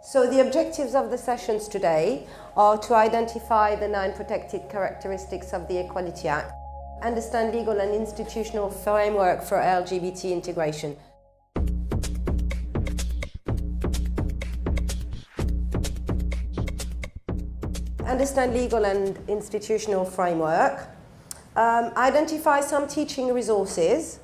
So the objectives of the sessions today are to identify the 9 protected characteristics of the Equality Act, understand legal and institutional framework for LGBT integration, understand legal and institutional framework, identify some teaching resources,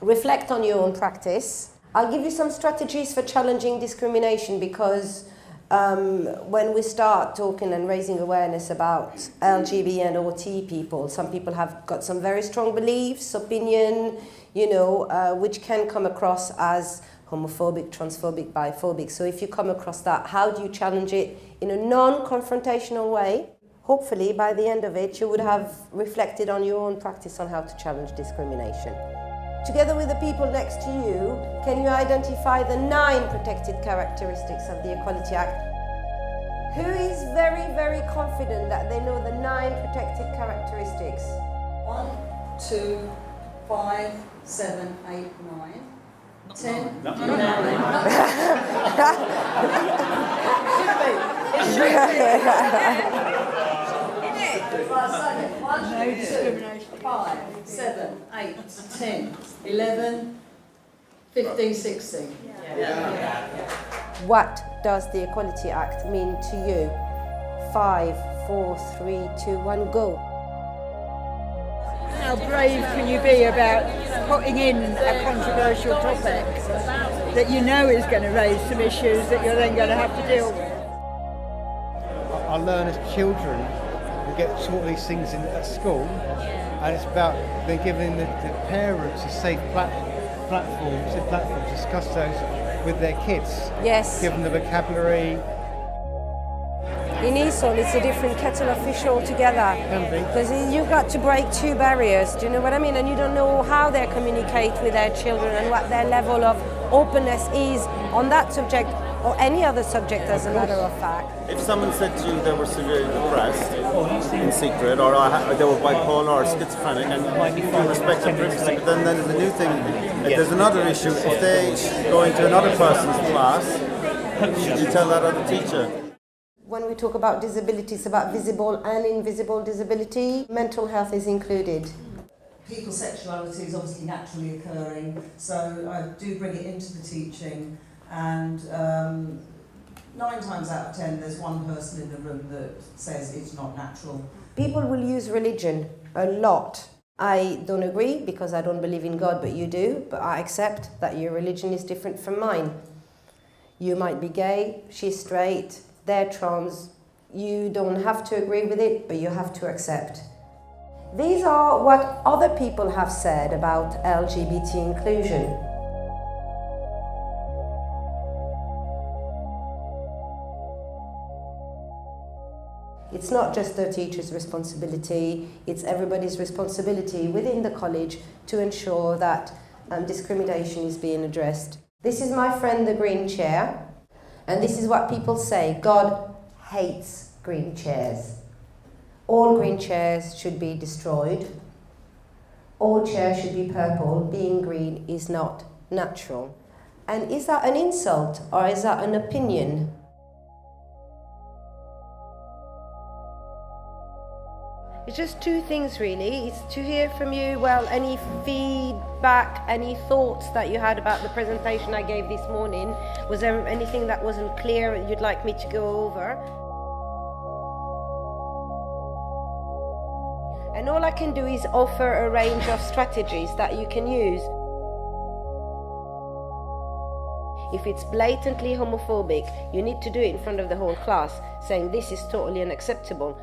reflect on your own practice. I'll give you some strategies for challenging discrimination because when we start talking and raising awareness about LGBT and OT people, some people have got some very strong beliefs, opinion, which can come across as homophobic, transphobic, biphobic. So if you come across that, how do you challenge it in a non-confrontational way? Hopefully, by the end of it, you would have reflected on your own practice on how to challenge discrimination. Together with the people next to you, can you identify the 9 protected characteristics of the Equality Act? Who is very, very confident that they know the 9 protected characteristics? 1, 2, 5, 7, 8, 9, 10, 5, 7, 8, 10, 11, 15, 16. What does the Equality Act mean to you? 5, 4, 3, 2, 1, go. How brave can you be about putting in a controversial topic that you know is going to raise some issues that you're then going to have to deal with? I learn as children, we get taught these things at school, and it's about then giving the parents a safe platform to discuss those with their kids. Yes. Give them the vocabulary. In ESOL, it's a different kettle of fish altogether. Can be. Because you've got to break 2 barriers, do you know what I mean? And you don't know how they communicate with their children and what their level of openness is on that subject or any other subject, as a matter of fact. If someone said to you they were severely depressed in secret, or they were bipolar or schizophrenic, and you respect their privacy, but then there's a new thing, there's another issue. If they go into another person's class, should you tell that other teacher? When we talk about disability, it's about visible and invisible disability. Mental health is included. People's sexuality is obviously naturally occurring, so I do bring it into the teaching, and 9 times out of 10 there's one person in the room that says it's not natural. People will use religion a lot. I don't agree because I don't believe in God, but you do, but I accept that your religion is different from mine. You might be gay, she's straight, they're trans. You don't have to agree with it, but you have to accept. These are what other people have said about LGBT inclusion. It's not just the teacher's responsibility, it's everybody's responsibility within the college to ensure that discrimination is being addressed. This is my friend the green chair, and this is what people say: God hates green chairs. All green chairs should be destroyed. All chairs should be purple. Being green is not natural. And is that an insult or is that an opinion? It's just 2 things really. It's to hear from you, any feedback, any thoughts that you had about the presentation I gave this morning. Was there anything that wasn't clear you'd like me to go over? And all I can do is offer a range of strategies that you can use. If it's blatantly homophobic, you need to do it in front of the whole class, saying this is totally unacceptable.